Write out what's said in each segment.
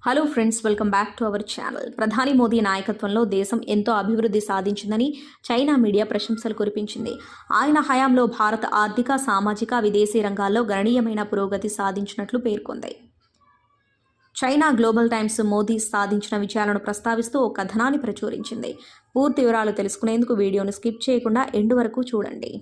Hello friends, welcome back to our channel. ప్రధాని మోదీ నాయకత్వంలో దేశం ఎంతో అభివృద్ధి సాధించిందని చైనా మీడియా ప్రశంసలు కురిపించింది. ఆయన హయాంలో భారత్ ఆర్థిక, సామాజిక, విదేశీ రంగాల్లో గణనీయమైన పురోగతి సాధించినట్లు పేర్కొంది. చైనా గ్లోబల్ టైమ్స్ మోదీ సాధించిన విజయాలను ప్రస్తావిస్తూ ఓ కథనాన్ని ప్రచురించింది. పూర్తి వివరాలు తెలుసుకునేందుకు వీడియోను స్కిప్ చేయకుండా ఎండు వరకు చూడండి.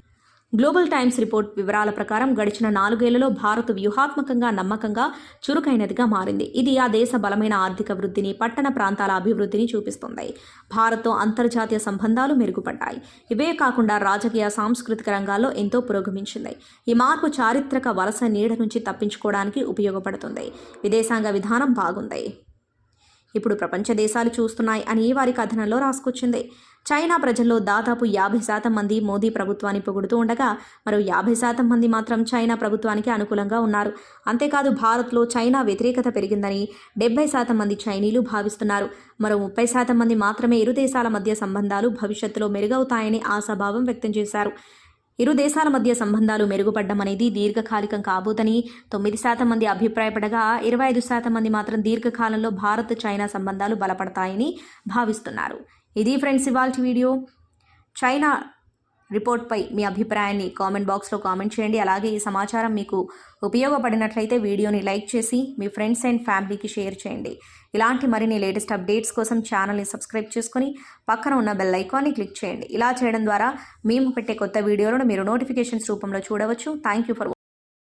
గ్లోబల్ టైమ్స్ రిపోర్ట్ వివరాల ప్రకారం గడిచిన 4 ఏళ్లలో భారత్ వ్యూహాత్మకంగా, నమ్మకంగా, చురుకైనదిగా మారింది. ఇది ఆ దేశ బలమైన ఆర్థిక వృద్ధిని, పట్టణ ప్రాంతాల అభివృద్ధిని చూపిస్తుంది. భారత్తో అంతర్జాతీయ సంబంధాలు మెరుగుపడ్డాయి. ఇవే కాకుండా రాజకీయ, సాంస్కృతిక రంగాల్లో ఎంతో పురోగమించింది. ఈ మార్పు చారిత్రక వలస నీడ నుంచి తప్పించుకోవడానికి ఉపయోగపడుతుంది. విదేశాంగ విధానం బాగుంది. ఇప్పుడు ప్రపంచ దేశాలు చూస్తున్నాయి అని వారి కథనంలో రాసుకొచ్చింది. చైనా ప్రజల్లో దాదాపు 50% మంది మోదీ ప్రభుత్వాన్ని పొగుడుతూ ఉండగా, మరో 50% మంది మాత్రం చైనా ప్రభుత్వానికి అనుకూలంగా ఉన్నారు. అంతేకాదు, భారత్లో చైనా వ్యతిరేకత పెరిగిందని 70% మంది చైనీయులు భావిస్తున్నారు. మరో 30% మంది మాత్రమే ఇరు దేశాల మధ్య సంబంధాలు భవిష్యత్తులో మెరుగవుతాయని ఆశాభావం వ్యక్తం చేశారు. ఇరు దేశాల మధ్య సంబంధాలు మెరుగుపడ్డం అనేది దీర్ఘకాలికం కాబోదని 9% మంది అభిప్రాయపడగా, 25% మంది మాత్రం దీర్ఘకాలంలో భారత్ చైనా సంబంధాలు బలపడతాయని భావిస్తున్నారు. ఇది ఫ్రెండ్స్ ఇవాల్టి వీడియో. చైనా రిపోర్ట్పై మీ అభిప్రాయాన్ని కామెంట్ బాక్స్లో కామెంట్ చేయండి. అలాగే ఈ సమాచారం మీకు ఉపయోగపడినట్లయితే వీడియోని లైక్ చేసి మీ ఫ్రెండ్స్ అండ్ ఫ్యామిలీకి షేర్ చేయండి. ఇలాంటి మరిన్ని లేటెస్ట్ అప్డేట్స్ కోసం ఛానల్ని సబ్స్క్రైబ్ చేసుకొని పక్కన ఉన్న బెల్ ఐకాన్ని క్లిక్ చేయండి. ఇలా చేయడం ద్వారా మేము పెట్టే కొత్త వీడియోలను మీరు నోటిఫికేషన్స్ రూపంలో చూడవచ్చు. Thank you for